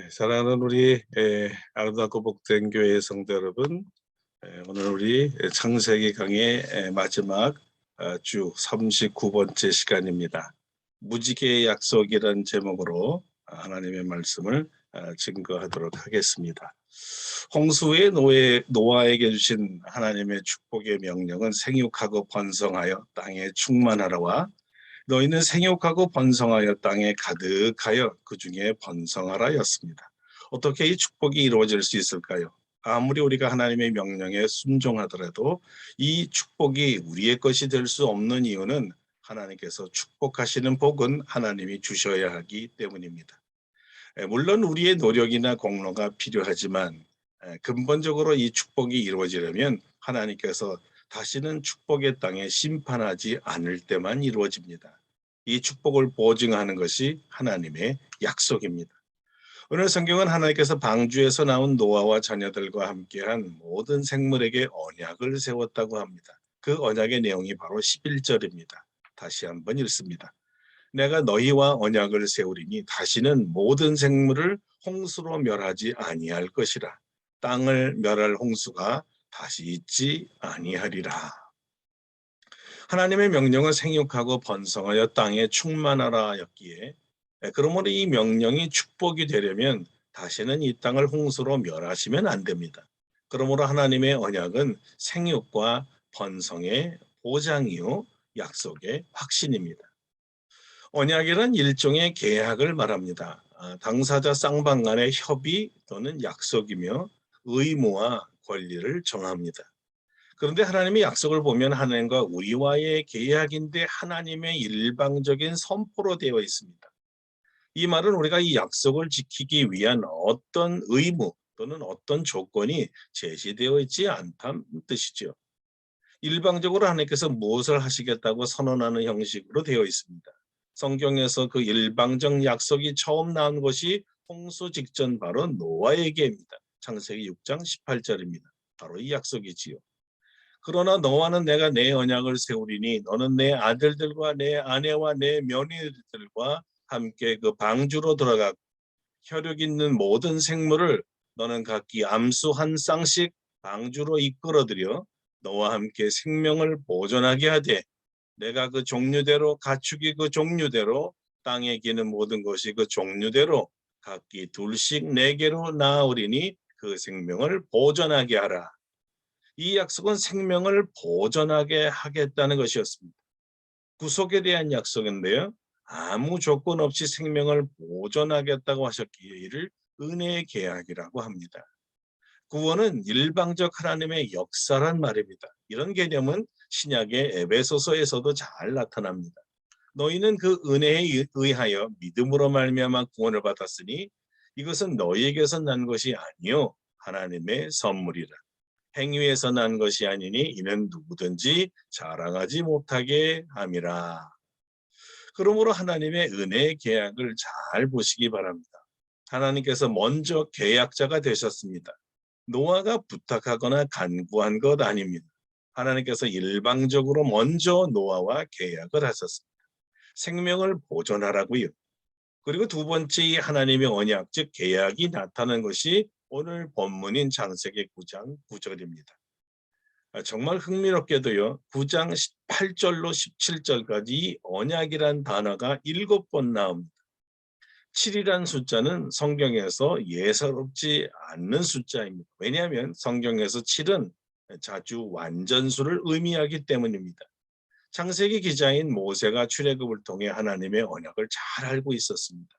사랑하는 우리 아름답고 복된 교회의 성도 여러분, 오늘 우리 창세기 강의 마지막 주 39번째 시간입니다. 무지개의 약속이라는 제목으로 하나님의 말씀을 증거하도록 하겠습니다. 홍수 후에 노아에게 주신 하나님의 축복의 명령은 생육하고 번성하여 땅에 충만하라와 너희는 생육하고 번성하여 땅에 가득하여 그 중에 번성하라였습니다. 어떻게 이 축복이 이루어질 수 있을까요? 아무리 우리가 하나님의 명령에 순종하더라도 이 축복이 우리의 것이 될 수 없는 이유는 하나님께서 축복하시는 복은 하나님이 주셔야 하기 때문입니다. 물론 우리의 노력이나 공로가 필요하지만 근본적으로 이 축복이 이루어지려면 하나님께서 다시는 축복의 땅에 심판하지 않을 때만 이루어집니다. 이 축복을 보증하는 것이 하나님의 약속입니다. 오늘 성경은 하나님께서 방주에서 나온 노아와 자녀들과 함께한 모든 생물에게 언약을 세웠다고 합니다. 그 언약의 내용이 바로 11절입니다. 다시 한번 읽습니다. 내가 너희와 언약을 세우리니 다시는 모든 생물을 홍수로 멸하지 아니할 것이라. 땅을 멸할 홍수가 다시 있지 아니하리라. 하나님의 명령은 생육하고 번성하여 땅에 충만하라였기에 그러므로 이 명령이 축복이 되려면 다시는 이 땅을 홍수로 멸하시면 안 됩니다. 그러므로 하나님의 언약은 생육과 번성의 보장이요 약속의 확신입니다. 언약이란 일종의 계약을 말합니다. 당사자 쌍방 간의 협의 또는 약속이며 의무와 권리를 정합니다. 그런데 하나님의 약속을 보면 하나님과 우리와의 계약인데 하나님의 일방적인 선포로 되어 있습니다. 이 말은 우리가 이 약속을 지키기 위한 어떤 의무 또는 어떤 조건이 제시되어 있지 않다는 뜻이죠. 일방적으로 하나님께서 무엇을 하시겠다고 선언하는 형식으로 되어 있습니다. 성경에서 그 일방적 약속이 처음 나온 것이 홍수 직전 바로 노아에게입니다. 창세기 6장 18절입니다. 바로 이 약속이지요. 그러나 너와는 내가 내 언약을 세우리니 너는 내 아들들과 내 아내와 내 며느리들과 함께 그 방주로 들어가 혈육 있는 모든 생물을 너는 각기 암수 한 쌍씩 방주로 이끌어들여 너와 함께 생명을 보존하게 하되 내가 그 종류대로 가축이 그 종류대로 땅에 기는 모든 것이 그 종류대로 각기 둘씩 네개로 낳으리니 그 생명을 보존하게 하라. 이 약속은 생명을 보존하게 하겠다는 것이었습니다. 구속에 대한 약속인데요. 아무 조건 없이 생명을 보존하겠다고 하셨기에 이를 은혜의 계약이라고 합니다. 구원은 일방적 하나님의 역사란 말입니다. 이런 개념은 신약의 에베소서에서도 잘 나타납니다. 너희는 그 은혜에 의하여 믿음으로 말미암아 구원을 받았으니 이것은 너희에게서 난 것이 아니요 하나님의 선물이라. 행위에서 난 것이 아니니 이는 누구든지 자랑하지 못하게 함이라. 그러므로 하나님의 은혜의 계약을 잘 보시기 바랍니다. 하나님께서 먼저 계약자가 되셨습니다. 노아가 부탁하거나 간구한 것 아닙니다. 하나님께서 일방적으로 먼저 노아와 계약을 하셨습니다. 생명을 보존하라고요. 그리고 두 번째 이 하나님의 언약, 즉 계약이 나타난 것이 오늘 본문인 창세기 9장 9절입니다. 정말 흥미롭게도요. 9장 8절로 17절까지 언약이란 단어가 7번 나옵니다. 7이란 숫자는 성경에서 예사롭지 않는 숫자입니다. 왜냐하면 성경에서 7은 자주 완전수를 의미하기 때문입니다. 창세기 기자인 모세가 출애굽을 통해 하나님의 언약을 잘 알고 있었습니다.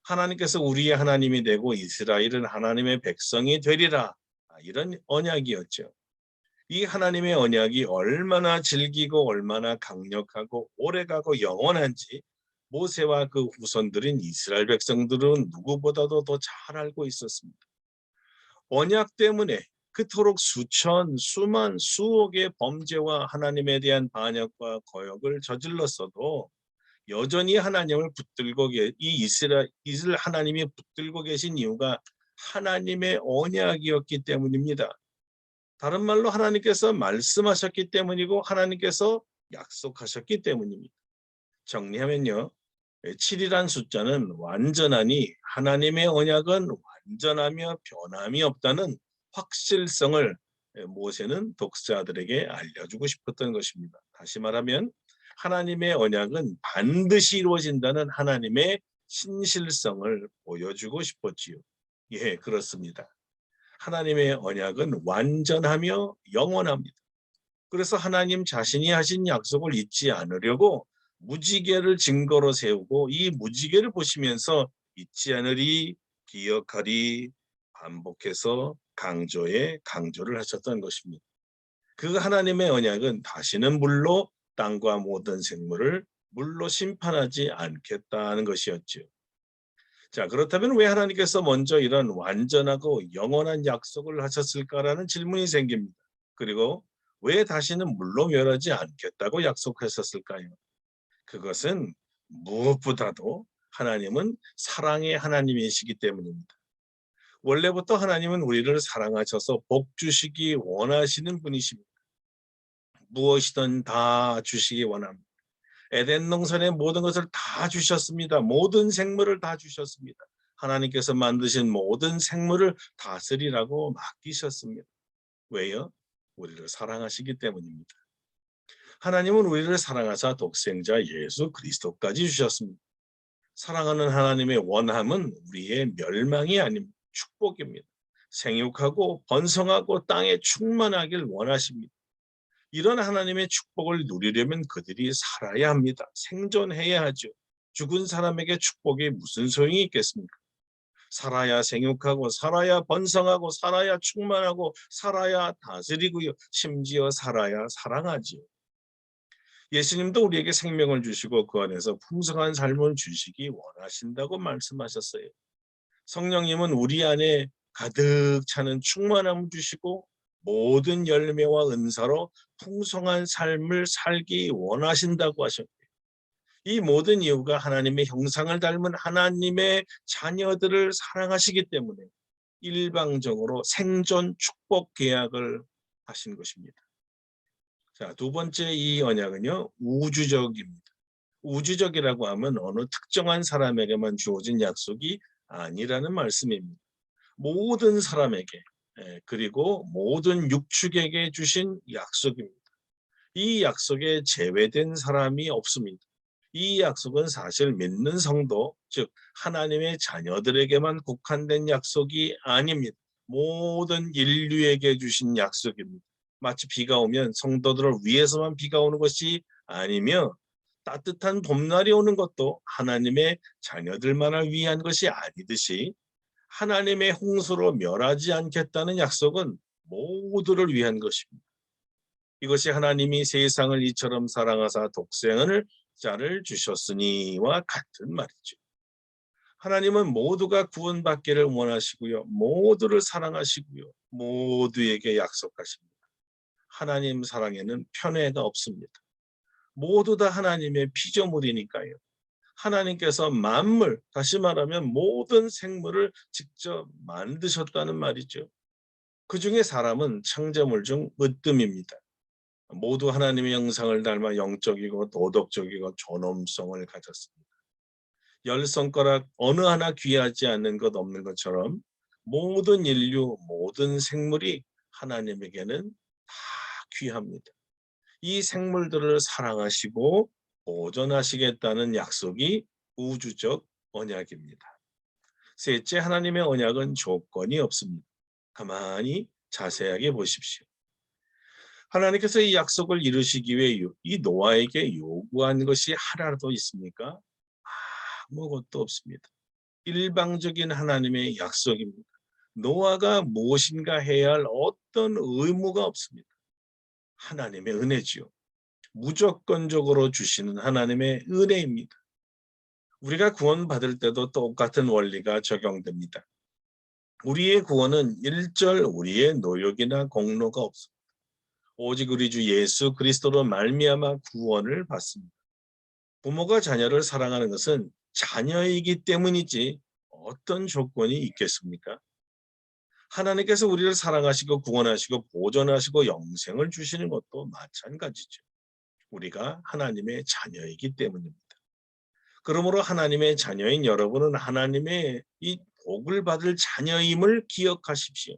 하나님께서 우리의 하나님이 되고 이스라엘은 하나님의 백성이 되리라. 이런 언약이었죠. 이 하나님의 언약이 얼마나 질기고 얼마나 강력하고 오래가고 영원한지 모세와 그 후손들인 이스라엘 백성들은 누구보다도 더 잘 알고 있었습니다. 언약 때문에 그토록 수천, 수만, 수억의 범죄와 하나님에 대한 반역과 거역을 저질렀어도 여전히 하나님을 붙들고 이 이스라엘 하나님이 붙들고 계신 이유가 하나님의 언약이었기 때문입니다. 다른 말로 하나님께서 말씀하셨기 때문이고 하나님께서 약속하셨기 때문입니다. 정리하면요. 7이란 숫자는 완전하니 하나님의 언약은 완전하며 변함이 없다는 확실성을 모세는 독자들에게 알려주고 싶었던 것입니다. 다시 말하면 하나님의 언약은 반드시 이루어진다는 하나님의 신실성을 보여주고 싶었지요. 예, 그렇습니다. 하나님의 언약은 완전하며 영원합니다. 그래서 하나님 자신이 하신 약속을 잊지 않으려고 무지개를 증거로 세우고 이 무지개를 보시면서 잊지 않으리, 기억하리, 반복해서 강조를 하셨던 것입니다. 그 하나님의 언약은 다시는 물로 땅과 모든 생물을 물로 심판하지 않겠다는 것이었죠. 자, 그렇다면 왜 하나님께서 먼저 이런 완전하고 영원한 약속을 하셨을까라는 질문이 생깁니다. 그리고 왜 다시는 물로 멸하지 않겠다고 약속하셨을까요? 그것은 무엇보다도 하나님은 사랑의 하나님이시기 때문입니다. 원래부터 하나님은 우리를 사랑하셔서 복 주시기 원하시는 분이십니다. 무엇이든 다 주시기 원합니다. 에덴 동산의 모든 것을 다 주셨습니다. 모든 생물을 다 주셨습니다. 하나님께서 만드신 모든 생물을 다스리라고 맡기셨습니다. 왜요? 우리를 사랑하시기 때문입니다. 하나님은 우리를 사랑하사 독생자 예수 그리스도까지 주셨습니다. 사랑하는 하나님의 원함은 우리의 멸망이 아닙니다. 축복입니다. 생육하고 번성하고 땅에 충만하길 원하십니다. 이런 하나님의 축복을 누리려면 그들이 살아야 합니다. 생존해야 하죠. 죽은 사람에게 축복이 무슨 소용이 있겠습니까? 살아야 생육하고 살아야 번성하고 살아야 충만하고 살아야 다스리고요. 심지어 살아야 사랑하지요. 예수님도 우리에게 생명을 주시고 그 안에서 풍성한 삶을 주시기 원하신다고 말씀하셨어요. 성령님은 우리 안에 가득 차는 충만함을 주시고 모든 열매와 은사로 풍성한 삶을 살기 원하신다고 하셨고요. 이 모든 이유가 하나님의 형상을 닮은 하나님의 자녀들을 사랑하시기 때문에 일방적으로 생존 축복 계약을 하신 것입니다. 자, 두 번째 이 언약은요, 우주적입니다. 우주적이라고 하면 어느 특정한 사람에게만 주어진 약속이 아니라는 말씀입니다. 모든 사람에게 그리고 모든 육축에게 주신 약속입니다. 이 약속에 제외된 사람이 없습니다. 이 약속은 사실 믿는 성도, 즉 하나님의 자녀들에게만 국한된 약속이 아닙니다. 모든 인류에게 주신 약속입니다. 마치 비가 오면 성도들을 위해서만 비가 오는 것이 아니며 따뜻한 봄날이 오는 것도 하나님의 자녀들만을 위한 것이 아니듯이 하나님의 홍수로 멸하지 않겠다는 약속은 모두를 위한 것입니다. 이것이 하나님이 세상을 이처럼 사랑하사 독생을 자를 주셨으니와 같은 말이죠. 하나님은 모두가 구원받기를 원하시고요. 모두를 사랑하시고요. 모두에게 약속하십니다. 하나님 사랑에는 편애가 없습니다. 모두 다 하나님의 피조물이니까요. 하나님께서 만물, 다시 말하면 모든 생물을 직접 만드셨다는 말이죠. 그 중에 사람은 창조물 중 으뜸입니다. 모두 하나님의 형상을 닮아 영적이고 도덕적이고 존엄성을 가졌습니다. 열 손가락 어느 하나 귀하지 않는 것 없는 것처럼 모든 인류, 모든 생물이 하나님에게는 다 귀합니다. 이 생물들을 사랑하시고 보존하시겠다는 약속이 우주적 언약입니다. 셋째, 하나님의 언약은 조건이 없습니다. 가만히 자세하게 보십시오. 하나님께서 이 약속을 이루시기 위해 이 노아에게 요구한 것이 하나도 있습니까? 아무것도 없습니다. 일방적인 하나님의 약속입니다. 노아가 무엇인가 해야 할 어떤 의무가 없습니다. 하나님의 은혜지요. 무조건적으로 주시는 하나님의 은혜입니다. 우리가 구원받을 때도 똑같은 원리가 적용됩니다. 우리의 구원은 일절 우리의 노력이나 공로가 없습니다. 오직 우리 주 예수 그리스도로 말미암아 구원을 받습니다. 부모가 자녀를 사랑하는 것은 자녀이기 때문이지 어떤 조건이 있겠습니까? 하나님께서 우리를 사랑하시고 구원하시고 보존하시고 영생을 주시는 것도 마찬가지죠. 우리가 하나님의 자녀이기 때문입니다. 그러므로 하나님의 자녀인 여러분은 하나님의 이 복을 받을 자녀임을 기억하십시오.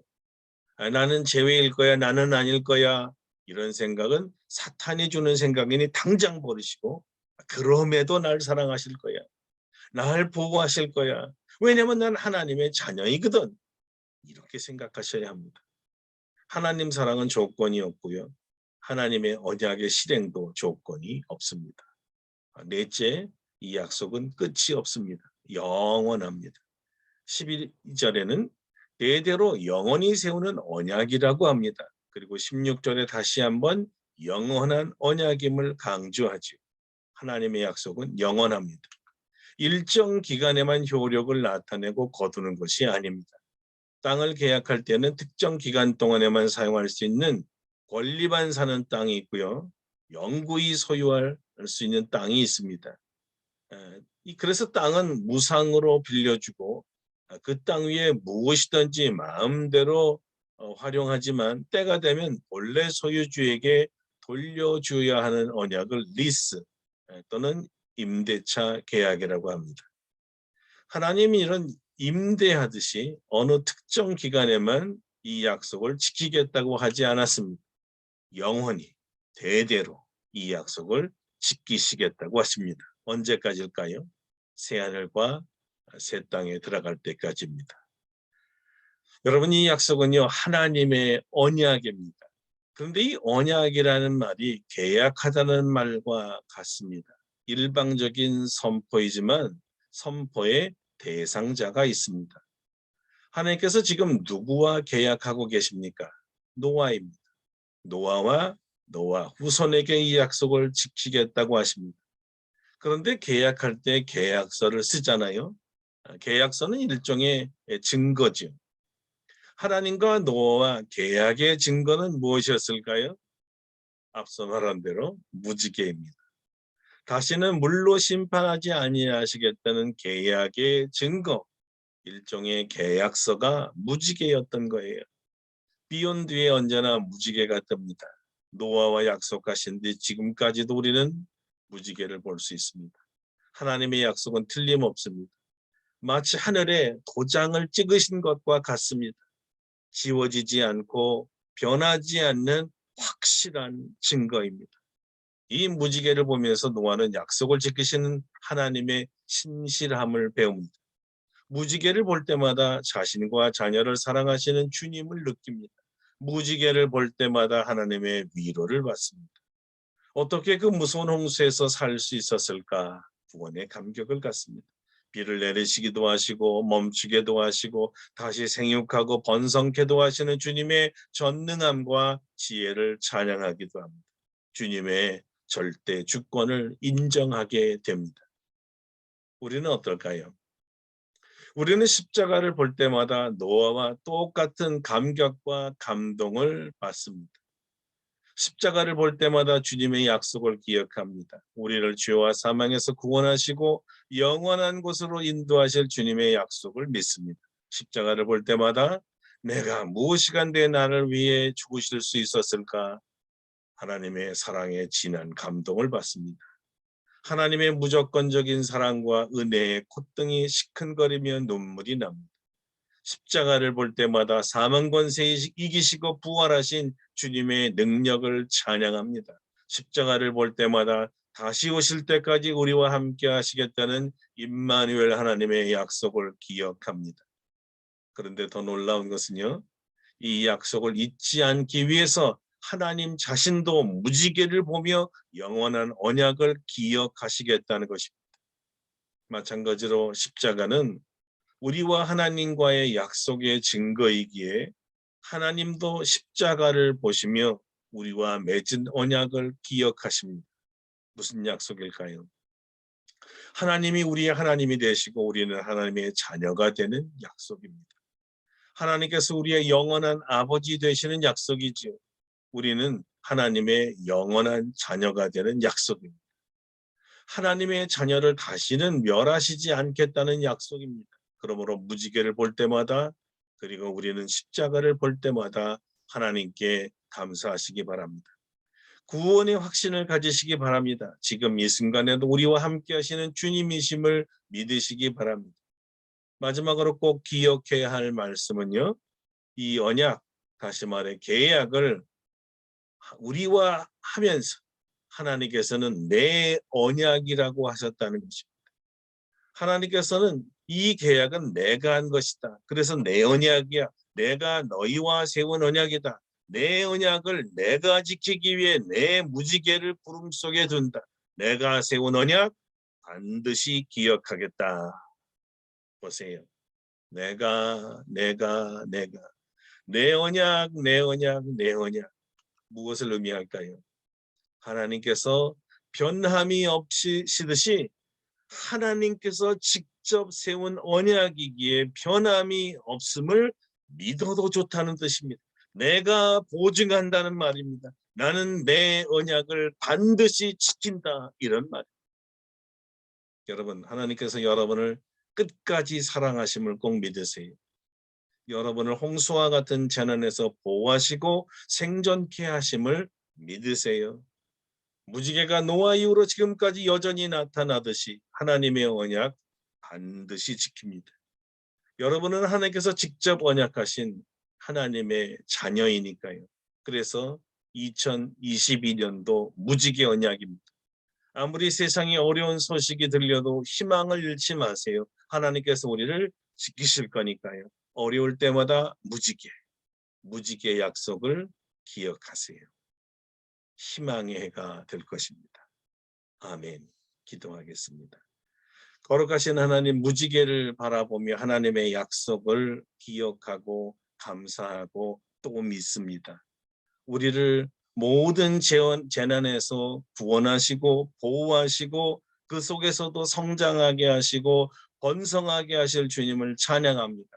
나는 제외일 거야, 나는 아닐 거야. 이런 생각은 사탄이 주는 생각이니 당장 버리시고, 그럼에도 날 사랑하실 거야. 날 보호하실 거야. 왜냐면 난 하나님의 자녀이거든. 이렇게 생각하셔야 합니다. 하나님 사랑은 조건이 없고요. 하나님의 언약의 실행도 조건이 없습니다. 넷째, 이 약속은 끝이 없습니다. 영원합니다. 11절에는 대대로 영원히 세우는 언약이라고 합니다. 그리고 16절에 다시 한번 영원한 언약임을 강조하죠. 하나님의 약속은 영원합니다. 일정 기간에만 효력을 나타내고 거두는 것이 아닙니다. 땅을 계약할 때는 특정 기간 동안에만 사용할 수 있는 권리만 사는 땅이 있고요. 영구히 소유할 수 있는 땅이 있습니다. 그래서 땅은 무상으로 빌려주고 그 땅 위에 무엇이든지 마음대로 활용하지만 때가 되면 본래 소유주에게 돌려줘야 하는 언약을 리스 또는 임대차 계약이라고 합니다. 하나님이 이런 임대하듯이 어느 특정 기간에만 이 약속을 지키겠다고 하지 않았습니다. 영원히 대대로 이 약속을 지키시겠다고 하십니다. 언제까지일까요? 새하늘과 새 땅에 들어갈 때까지입니다. 여러분, 이 약속은요, 하나님의 언약입니다. 그런데 이 언약이라는 말이 계약하다는 말과 같습니다. 일방적인 선포이지만 선포의 대상자가 있습니다. 하나님께서 지금 누구와 계약하고 계십니까? 노아입니다. 노아와 노아 후손에게 이 약속을 지키겠다고 하십니다. 그런데 계약할 때 계약서를 쓰잖아요. 계약서는 일종의 증거죠. 하나님과 노아와 계약의 증거는 무엇이었을까요? 앞서 말한 대로 무지개입니다. 다시는 물로 심판하지 아니하시겠다는 계약의 증거, 일종의 계약서가 무지개였던 거예요. 비온 뒤에 언제나 무지개가 뜹니다. 노아와 약속하신 뒤 지금까지도 우리는 무지개를 볼 수 있습니다. 하나님의 약속은 틀림없습니다. 마치 하늘에 도장을 찍으신 것과 같습니다. 지워지지 않고 변하지 않는 확실한 증거입니다. 이 무지개를 보면서 노아는 약속을 지키시는 하나님의 신실함을 배웁니다. 무지개를 볼 때마다 자신과 자녀를 사랑하시는 주님을 느낍니다. 무지개를 볼 때마다 하나님의 위로를 받습니다. 어떻게 그 무서운 홍수에서 살 수 있었을까? 구원의 감격을 갖습니다. 비를 내리시기도 하시고 멈추게도 하시고 다시 생육하고 번성케도 하시는 주님의 전능함과 지혜를 찬양하기도 합니다. 주님의 절대 주권을 인정하게 됩니다. 우리는 어떨까요? 우리는 십자가를 볼 때마다 노아와 똑같은 감격과 감동을 받습니다. 십자가를 볼 때마다 주님의 약속을 기억합니다. 우리를 죄와 사망에서 구원하시고 영원한 곳으로 인도하실 주님의 약속을 믿습니다. 십자가를 볼 때마다 내가 무엇이간데 나를 위해 죽으실 수 있었을까? 하나님의 사랑에 진한 감동을 받습니다. 하나님의 무조건적인 사랑과 은혜에 콧등이 시큰거리며 눈물이 납니다. 십자가를 볼 때마다 사망 권세에 이기시고 부활하신 주님의 능력을 찬양합니다. 십자가를 볼 때마다 다시 오실 때까지 우리와 함께 하시겠다는 임마누엘 하나님의 약속을 기억합니다. 그런데 더 놀라운 것은요, 이 약속을 잊지 않기 위해서 하나님 자신도 무지개를 보며 영원한 언약을 기억하시겠다는 것입니다. 마찬가지로 십자가는 우리와 하나님과의 약속의 증거이기에 하나님도 십자가를 보시며 우리와 맺은 언약을 기억하십니다. 무슨 약속일까요? 하나님이 우리의 하나님이 되시고 우리는 하나님의 자녀가 되는 약속입니다. 하나님께서 우리의 영원한 아버지 되시는 약속이지요. 우리는 하나님의 영원한 자녀가 되는 약속입니다. 하나님의 자녀를 다시는 멸하시지 않겠다는 약속입니다. 그러므로 무지개를 볼 때마다 그리고 우리는 십자가를 볼 때마다 하나님께 감사하시기 바랍니다. 구원의 확신을 가지시기 바랍니다. 지금 이 순간에도 우리와 함께 하시는 주님이심을 믿으시기 바랍니다. 마지막으로 꼭 기억해야 할 말씀은요. 이 언약, 다시 말해 계약을 우리와 하면서 하나님께서는 내 언약이라고 하셨다는 것입니다. 하나님께서는 이 계약은 내가 한 것이다. 그래서 내 언약이야. 내가 너희와 세운 언약이다. 내 언약을 내가 지키기 위해 내 무지개를 구름 속에 둔다. 내가 세운 언약 반드시 기억하겠다. 보세요. 내가 내 언약 무엇을 의미할까요? 하나님께서 변함이 없으시듯이 하나님께서 직접 세운 언약이기에 변함이 없음을 믿어도 좋다는 뜻입니다. 내가 보증한다는 말입니다. 나는 내 언약을 반드시 지킨다, 이런 말. 여러분, 하나님께서 여러분을 끝까지 사랑하심을 꼭 믿으세요. 여러분을 홍수와 같은 재난에서 보호하시고 생존케 하심을 믿으세요. 무지개가 노아 이후로 지금까지 여전히 나타나듯이 하나님의 언약 반드시 지킵니다. 여러분은 하나님께서 직접 언약하신 하나님의 자녀이니까요. 그래서 2022년도 무지개 언약입니다. 아무리 세상에 어려운 소식이 들려도 희망을 잃지 마세요. 하나님께서 우리를 지키실 거니까요. 어려울 때마다 무지개 약속을 기억하세요. 희망의 해가 될 것입니다. 아멘. 기도하겠습니다. 거룩하신 하나님, 무지개를 바라보며 하나님의 약속을 기억하고 감사하고 또 믿습니다. 우리를 모든 재난에서 구원하시고 보호하시고 그 속에서도 성장하게 하시고 번성하게 하실 주님을 찬양합니다.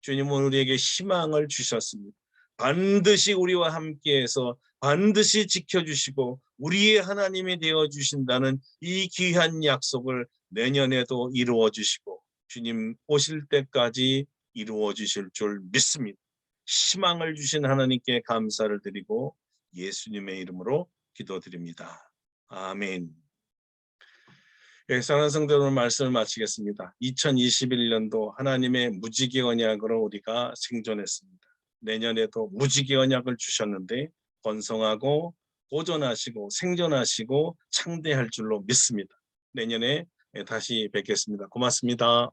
주님은 우리에게 희망을 주셨습니다. 반드시 우리와 함께해서 반드시 지켜주시고 우리의 하나님이 되어주신다는 이 귀한 약속을 내년에도 이루어 주시고 주님 오실 때까지 이루어 주실 줄 믿습니다. 희망을 주신 하나님께 감사를 드리고 예수님의 이름으로 기도드립니다. 아멘. 예, 사랑하는 성도 여러분, 말씀을 마치겠습니다. 2021년도 하나님의 무지개 언약으로 우리가 생존했습니다. 내년에도 무지개 언약을 주셨는데 번성하고 보존하시고 생존하시고 창대할 줄로 믿습니다. 내년에 다시 뵙겠습니다. 고맙습니다.